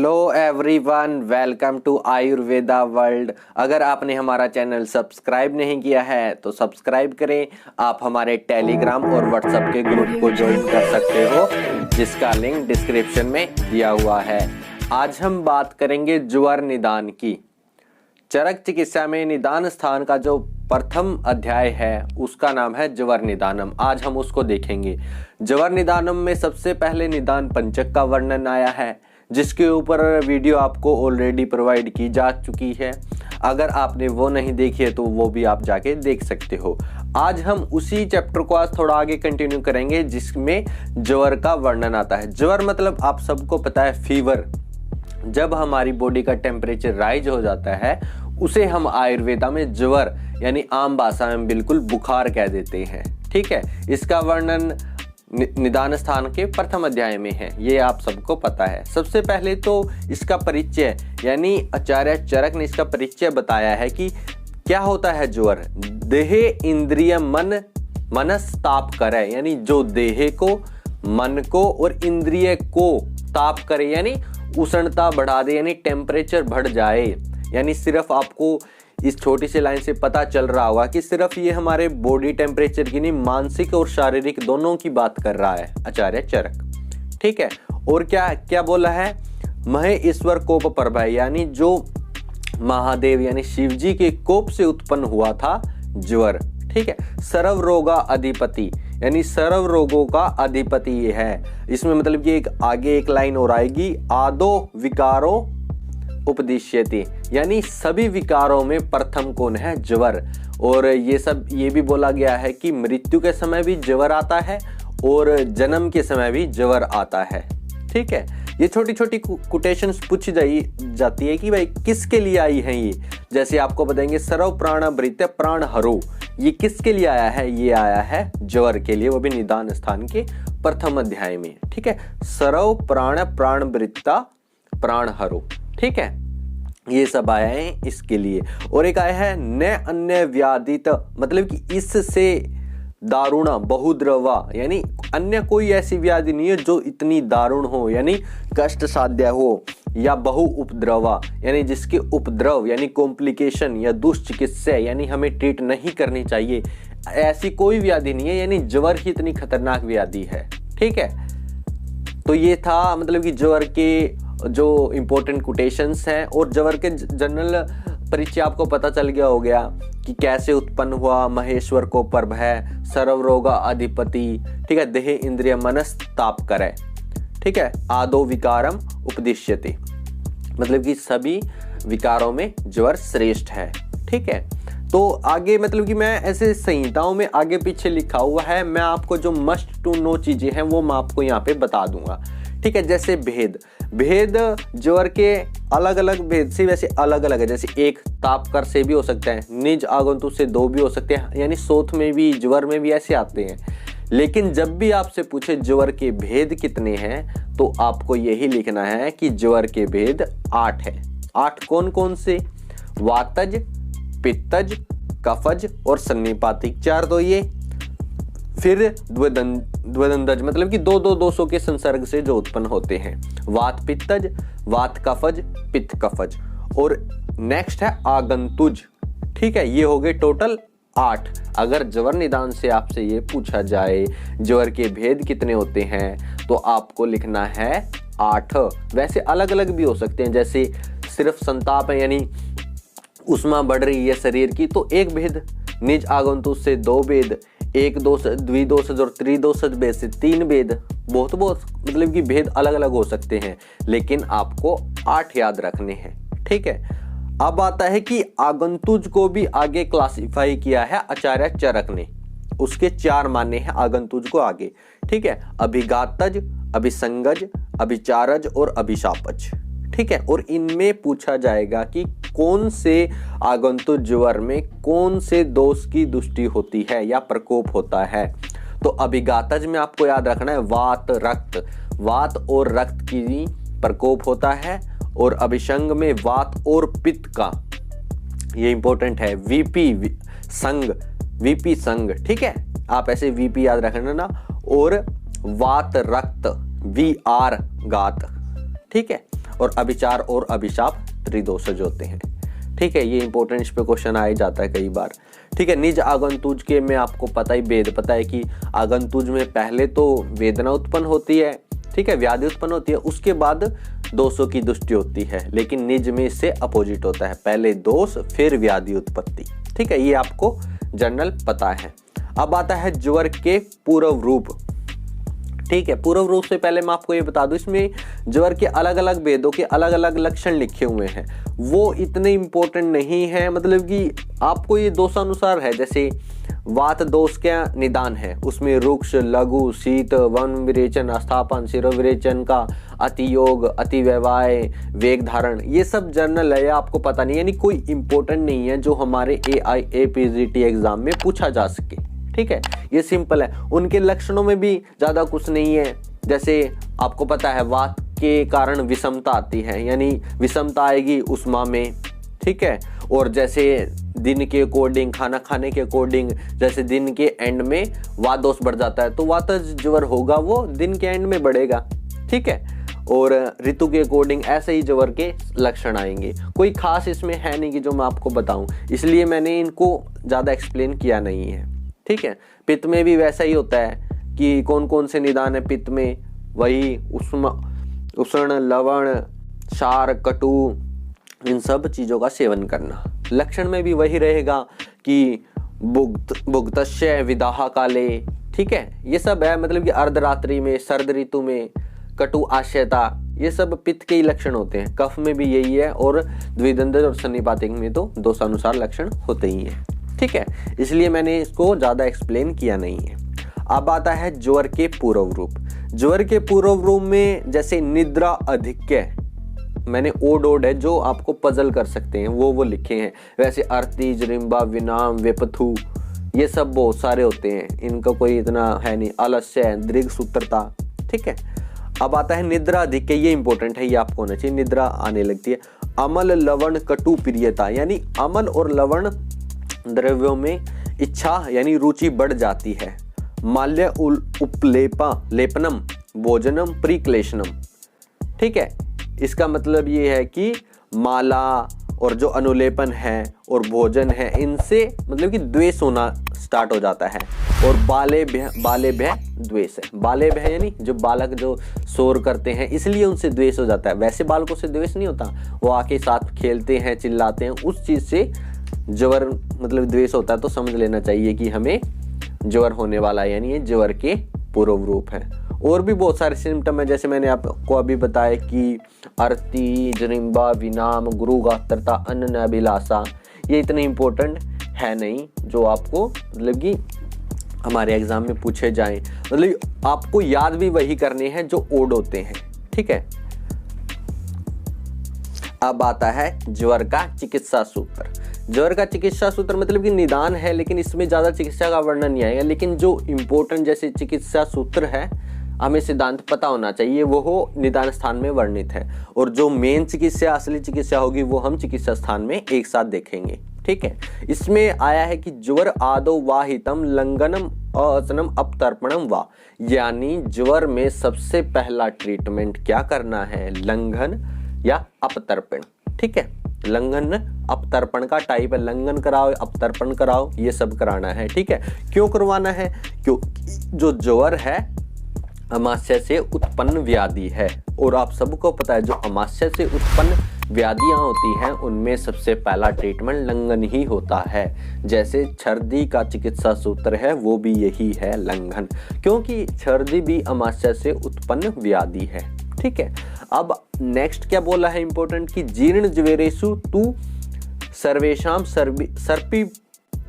Hello everyone, welcome to Ayurveda world. अगर आपने हमारा चैनल सब्सक्राइब नहीं किया है तो सब्सक्राइब करें। आप हमारे टेलीग्राम और व्हाट्सएप के ग्रुप को ज्वाइन कर सकते हो, जिसका लिंक डिस्क्रिप्शन में दिया हुआ है। आज हम बात करेंगे ज्वर निदान की। चरक चिकित्सा में निदान स्थान का जो प्रथम अध्याय है उसका नाम है ज्वर निदानम। आज हम उसको देखेंगे। ज्वर निदानम में सबसे पहले निदान पंचक का वर्णन आया है, जिसके ऊपर वीडियो आपको ऑलरेडी प्रोवाइड की जा चुकी है। अगर आपने वो नहीं देखी है तो वो भी आप जाके देख सकते हो। आज हम उसी चैप्टर को आज थोड़ा आगे कंटिन्यू करेंगे, जिसमें ज्वर का वर्णन आता है। ज्वर मतलब आप सबको पता है फीवर। जब हमारी बॉडी का टेम्परेचर राइज हो जाता है उसे हम आयुर्वेदा में ज्वर यानी आम भाषा में बिल्कुल बुखार कह देते हैं। ठीक है, इसका वर्णन निदान स्थान के प्रथम अध्याय में है, ये आप सबको पता है। सबसे पहले तो इसका परिचय यानी आचार्य चरक ने इसका परिचय बताया है कि क्या होता है ज्वर। देह इंद्रिय मनस ताप करे, यानी जो देह को, मन को और इंद्रिय को ताप करे यानी उष्णता बढ़ा दे, यानी टेम्परेचर बढ़ जाए। यानी सिर्फ आपको इस छोटी सी लाइन से पता चल रहा होगा कि सिर्फ ये हमारे बॉडी टेम्परेचर की नहीं, मानसिक और शारीरिक दोनों की बात कर रहा है आचार्य चरक। ठीक है, और क्या क्या बोला है, महे ईश्वर कोप प्रभय, यानी जो महादेव यानी शिव जी के कोप से उत्पन्न हुआ था ज्वर। ठीक है, सर्व रोगा अधिपति, यानी सर्व रोगों का अधिपति ये है। इसमें मतलब कि एक आगे एक लाइन और आएगी, आदो विकारो उपदिश्यते, यानी सभी विकारों में प्रथम कौन है, ज्वर। और ये भी बोला गया है कि मृत्यु के समय भी ज्वर आता है और जन्म के समय भी ज्वर आता है। ठीक है, ये छोटी छोटी कोटेशंस पूछ जाती है कि भाई किसके लिए आई है ये। जैसे आपको बताएंगे सर्व प्राण भृत्य प्राण हरो, ये किसके लिए आया है, ये आया है ज्वर के लिए, वो भी निदान स्थान के प्रथम अध्याय में। ठीक है, सर्व प्राण भृत्या प्राण हरो। ठीक है, ये सब आया है इसके लिए। और एक आया है न अन्य व्याधित, मतलब कि इससे दारुणा बहुद्रवा, यानी अन्य कोई ऐसी व्याधि नहीं है जो इतनी दारुण हो, यानी कष्ट साध्य हो, या बहु उपद्रवा, यानी जिसके उपद्रव यानी कॉम्प्लिकेशन या दुष्चिकित्सा यानी हमें ट्रीट नहीं करनी चाहिए, ऐसी कोई व्याधि नहीं है। यानी ज्वर ही इतनी खतरनाक व्याधि है। ठीक है, तो ये था मतलब कि ज्वर के जो इंपॉर्टेंट कोटेशंस हैं। और ज्वर के जनरल परिचय आपको पता चल गया हो गया कि कैसे उत्पन्न हुआ, महेश्वर को पर्व है, सर्वरोगा अधिपति। ठीक है, देह इंद्रिय मनस ताप करे। ठीक है, आदो विकारम उपदिश्यते, मतलब कि सभी विकारों में ज्वर श्रेष्ठ है। ठीक है, तो आगे मतलब कि मैं ऐसे संहिताओं में आगे पीछे लिखा हुआ है, मैं आपको जो मस्ट टू नो चीजें हैं वो मैं आपको यहाँ पे बता दूंगा। ठीक है, जैसे भेद ज्वर के अलग अलग भेद से वैसे अलग अलग है। जैसे एक तापकर से भी हो सकता है, निज आगंतुक से दो भी हो सकते हैं, यानी शोथ में भी ज्वर में भी ऐसे आते हैं। लेकिन जब भी आपसे पूछे ज्वर के भेद कितने हैं तो आपको यही लिखना है कि ज्वर के भेद 8 है। 8 कौन कौन से, वातज, पित्तज, कफज और सन्निपातिक, 4 तो ये। फिर द्वंद्वज मतलब कि 200 के संसर्ग से जो उत्पन्न होते हैं, वात पित्तज, वात कफज, पित्त कफज। और नेक्स्ट है आगंतुज। ठीक है, ये हो गए टोटल 8। अगर ज्वर निदान से आपसे ये पूछा जाए ज्वर के भेद कितने होते हैं तो आपको लिखना है 8। वैसे अलग अलग भी हो सकते हैं, जैसे सिर्फ संताप है यानी उष्मा बढ़ रही है शरीर की तो एक भेद, निज आगंतुक से 2 भेद, एक दोषज, द्विदोषज और त्रिदोषज भेद से 3 भेद। बहुत मतलब कि भेद अलग अलग हो सकते हैं, लेकिन आपको 8 याद रखने हैं। ठीक है, अब आता है कि आगंतुज को भी आगे क्लासिफाई किया है आचार्य चरक ने, उसके 4 माने हैं आगंतुज को आगे। ठीक है, अभिघातज, अभिसंगज, अभिचारज और अभिशापज। ठीक है, और इनमें पूछा जाएगा कि कौन से आगंतुक ज्वर में कौन से दोष की दृष्टि होती है या प्रकोप होता है। तो अभिघातज में आपको याद रखना है वात रक्त, वात और रक्त की प्रकोप होता है। और अभिसंग में वात और पित्त का, ये इंपॉर्टेंट है, वीपी संग। ठीक है, आप ऐसे वीपी याद रखना ना। और वात रक्त, वी आर गात। ठीक है, और अभिचार और अभिशाप त्रिदोषज होते हैं। ठीक है, ये इंपॉर्टेंट, इस पे क्वेश्चन आ ही जाता है कई बार। ठीक है, निज आगंतुज के में आपको पता ही भेद पता है कि आगंतुज में पहले तो वेदना उत्पन्न होती है, ठीक है, व्याधि उत्पन्न होती है, उसके बाद दोषों की दृष्टि होती है, लेकिन निज में इससे अपोजिट होता है, पहले दोष फिर व्याधि उत्पत्ति। ठीक है, ये आपको जनरल पता है। अब आता है ज्वर के पूर्व रूप। ठीक है, पूर्व रूप से पहले मैं आपको ये बता दूं, इसमें ज्वर के अलग अलग भेदों के अलग अलग लक्षण लिखे हुए हैं, वो इतने इंपॉर्टेंट नहीं है, मतलब कि आपको ये दोषानुसार है। जैसे वात दोष का निदान है, उसमें रुक्ष, लघु, शीत, वन विरेचन, अस्थापन, शिरोविरेचन का अतियोग, अतिव्यवाय, वेग धारण, ये सब जर्नल है, आपको पता नहीं, यानी कोई इंपॉर्टेंट नहीं है जो हमारे AIAPGT एग्जाम में पूछा जा सके। ठीक है, ये सिंपल है। उनके लक्षणों में भी ज्यादा कुछ नहीं है। जैसे आपको पता है वात के कारण विषमता आती है, यानी विषमता आएगी उष्मा में। ठीक है, और जैसे दिन के अकॉर्डिंग, खाना खाने के अकॉर्डिंग, जैसे दिन के एंड में वात दोष बढ़ जाता है तो वातज ज्वर होगा, वो दिन के एंड में बढ़ेगा। ठीक है, और ऋतु के अकॉर्डिंग ऐसे ही ज्वर के लक्षण आएंगे। कोई खास इसमें है नहीं कि जो मैं आपको बताऊं, इसलिए मैंने इनको ज्यादा एक्सप्लेन किया नहीं है। ठीक है, पित्त में भी वैसा ही होता है कि कौन कौन से निदान है पित्त में, वही उष्ण, लवण, क्षार, कटु, इन सब चीजों का सेवन करना। लक्षण में भी वही रहेगा कि भुक्तस्य विदाह काले। ठीक है, ये सब है, मतलब कि अर्धरात्रि में, सर्द ऋतु में, कटु आशयता, ये सब पित्त के ही लक्षण होते हैं। कफ में भी यही है, और द्विदंत और सन्निपातिक में तो दोषानुसार लक्षण होते ही हैं। ठीक है, इसलिए मैंने इसको ज्यादा एक्सप्लेन किया नहीं है। अब आता है ज्वर के पूर्व रूप। ज्वर के पूर्व रूप में जैसे निद्रा अधिक्य, मैंने ओड है जो आपको पजल कर सकते हैं, वो लिखे हैं। वैसे अर्ति, जरिम्बा, विनाम, वेपथु, ये सब बहुत सारे होते हैं, इनका कोई इतना है नहीं। आलस्य, दीर्घ सूत्रता। ठीक है, अब आता है निद्रा अधिक्य, ये इंपॉर्टेंट है, ये आपको होना चाहिए। निद्रा आने लगती है। अमल, लवण, कटु प्रियता, यानी अमल और लवण द्रव्यों में इच्छा यानी रुचि बढ़ जाती है। माल्य उपलेपा लेपनम, भोजनम प्रिक्लेशनम। ठीक है, इसका मतलब ये है कि माला और जो अनुलेपन है और भोजन है, इनसे मतलब कि द्वेष होना स्टार्ट हो जाता है। और बाले भय द्वेष है। बाले भय यानी जो बालक जो शोर करते हैं, इसलिए उनसे द्वेष हो जाता है। वैसे बालकों से द्वेष नहीं होता, वो आके साथ खेलते हैं, चिल्लाते हैं, उस चीज से ज्वर मतलब द्वेष होता है। तो समझ लेना चाहिए कि हमें ज्वर होने वाला है, यानी ये ज्वर के पूर्व रूप है। और भी बहुत सारे सिम्टम है, जैसे मैंने आपको अभी बताया कि अर्ति, जरिम्बा, विनाम, गुरुगात्रता, अन्न अभिलाषा, ये इतने इंपॉर्टेंट है नहीं जो आपको मतलब कि हमारे एग्जाम में पूछे जाएं। मतलब आपको याद भी वही करने हैं जो ओड होते हैं। ठीक है, अब आता है ज्वर का चिकित्सा सूत्र। ज्वर का चिकित्सा सूत्र मतलब कि निदान है, लेकिन इसमें ज्यादा चिकित्सा का वर्णन नहीं आएगा। लेकिन जो इंपॉर्टेंट जैसे चिकित्सा सूत्र है, हमें सिद्धांत पता होना चाहिए, वो हो निदान स्थान में वर्णित है। और जो मेन चिकित्सा, असली चिकित्सा होगी, वो हम चिकित्सा स्थान में एक साथ देखेंगे। ठीक है, इसमें आया है कि ज्वर आदो वाहितम लंघनम अचनम अपतर्पणम वा, यानी ज्वर में सबसे पहला ट्रीटमेंट क्या करना है, लंघन या अपतर्पण। ठीक है, लंघन अपतर्पण का टाइप है, लंघन कराओ, अपतर्पण कराओ, ये सब कराना है। ठीक है, क्यों करवाना है, क्योंकि जो ज्वर है अमाशय से उत्पन्न व्याधि है, और आप सबको पता है जो अमाशय से उत्पन्न व्याधियां होती हैं उनमें सबसे पहला ट्रीटमेंट लंघन ही होता है। जैसे छर्दी का चिकित्सा सूत्र है, वो भी यही है, लंघन, क्योंकि छर्दी भी अमाशय से उत्पन्न व्याधि है। ठीक है, अब नेक्स्ट क्या बोला है इंपॉर्टेंट कि जीर्ण ज्वरेषु तू सर्वेशाम सर्पी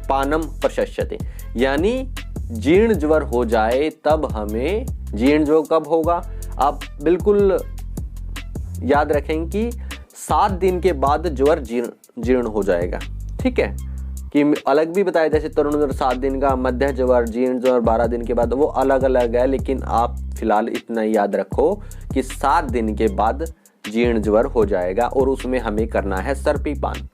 पानम प्रशस्यते, यानी जीर्ण ज्वर हो जाए तब हमें, जीर्ण ज्वर कब होगा, आप बिल्कुल याद रखें कि 7 दिन के बाद ज्वर जीर्ण हो जाएगा। ठीक है, कि अलग भी बताया, जैसे तरुण ज्वर 7 दिन का, मध्य ज्वर, जीर्ण ज्वर 12 दिन के बाद, वो अलग अलग है। लेकिन आप फिलहाल इतना याद रखो कि 7 दिन के बाद जीर्ण ज्वर हो जाएगा, और उसमें हमें करना है सर्पीपान।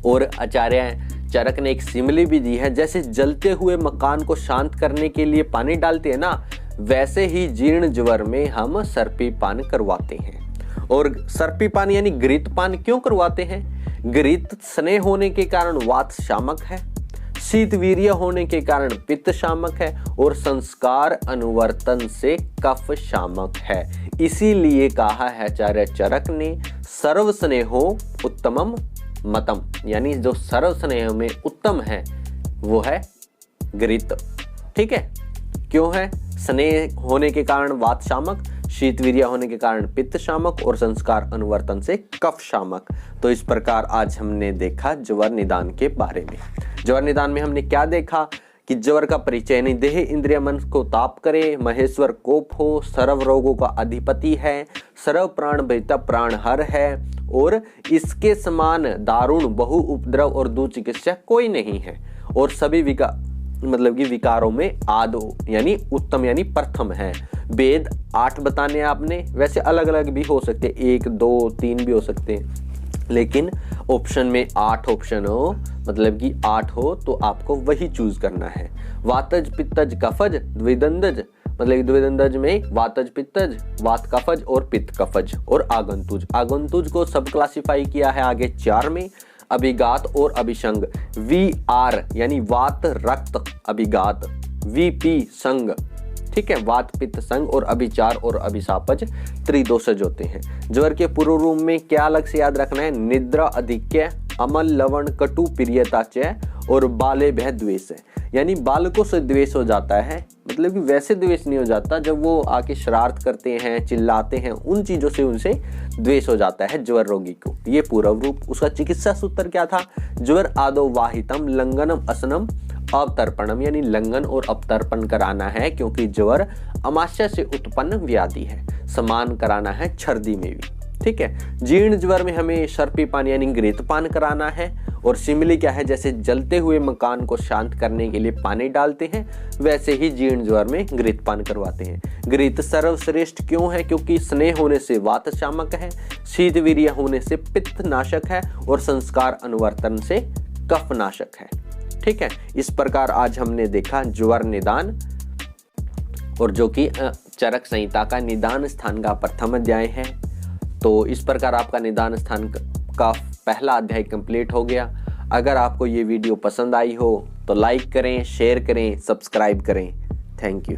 और आचार्य चरक ने एक सिमिली भी दी है, जैसे जलते हुए मकान को शांत करने के लिए पानी डालते हैं ना, वैसे ही जीर्ण ज्वर में हम सर्पीपान करवाते हैं। और सर्पीपान यानी घृतपान क्यों करवाते हैं? घृत स्नेह होने के कारण वात शामक है, शीत वीर्य होने के कारण पित्त शामक है और संस्कार अनुवर्तन से कफ शामक है। इसीलिए कहा है आचार्य चरक ने सर्व स्नेहो उत्तमम मतम, यानी जो सर्व स्नेह में उत्तम है वो है घृत। ठीक है, क्यों है? स्नेह होने के कारण वात शामक, शीत वीर्य होने के कारण पित्त शामक और संस्कार अनुवर्तन से कफ शामक। तो इस प्रकार आज हमने देखा ज्वर निदान के बारे में। ज्वर निदान में हमने क्या देखा कि ज्वर का परिचय यानी देह इंद्रिय मन को ताप करे, महेश्वर कोप हो, सर्व रोगों का अधिपति है, सर्व प्राण भयता प्राणहर है और इसके समान दारुण बहु उपद्रव और दुचिकित्सक कोई नहीं है और सभी विकारों में आदो यानी उत्तम यानी प्रथम है। वेद 8 बताने आपने, वैसे अलग अलग भी हो सकते, 1 2 3 भी हो सकते हैं, लेकिन ऑप्शन में 8 ऑप्शन हो मतलब कि 8 हो तो आपको वही चूज करना है। वातज पित्तज कफज द्विदंदज, मतलब द्विदंदज में वातज पित्तज, वात कफज और पित्त कफज और आगंतुज। आगंतुज को सब क्लासिफाई किया है आगे 4 में, अभिघात और अभिसंग। VR यानी वात रक्त अभिघात, VP संग, ठीक है, वात पित्त संग और अभिचार और अभिशापज त्रिदोषज होते हैं। ज्वर के पूर्व रूप में क्या अलग से याद रखना है? निद्रा अधिक्य, अमल लवण कटु प्रियता च और बाले भय द्वेष है, यानी बालकों से द्वेष हो जाता है, मतलब कि वैसे द्वेष नहीं हो जाता, जब वो आके शरारत करते हैं चिल्लाते हैं उन चीजों से उनसे द्वेष हो जाता है ज्वर रोगी को। ये पूर्व रूप। उसका चिकित्सा सूत्र क्या था? ज्वर आदो वाहितम लंघनम असनम अवतर्पणम, यानी लंघन और अवतर्पण कराना है क्योंकि ज्वर अमाशय से उत्पन्न व्याधि है। समान कराना है छर्दी में भी। ठीक है, जीर्ण ज्वर में हमें सर्पीपान यानी घृतपान कराना है और सिमिली क्या है? जैसे जलते हुए मकान को शांत करने के लिए पानी डालते हैं वैसे ही जीर्ण ज्वर में घृतपान करवाते हैं। घृत सर्वश्रेष्ठ क्यों है? क्योंकि स्नेह होने से वात शामक है, शीत वीर्य होने से पित्त नाशक है और संस्कार अनुवर्तन से कफ नाशक है। ठीक है, इस प्रकार आज हमने देखा ज्वर निदान, और जो कि चरक संहिता का निदान स्थान का प्रथम अध्याय है। तो इस प्रकार आपका निदान स्थान का पहला अध्याय कंप्लीट हो गया। अगर आपको ये वीडियो पसंद आई हो तो लाइक करें, शेयर करें, सब्सक्राइब करें। Thank you.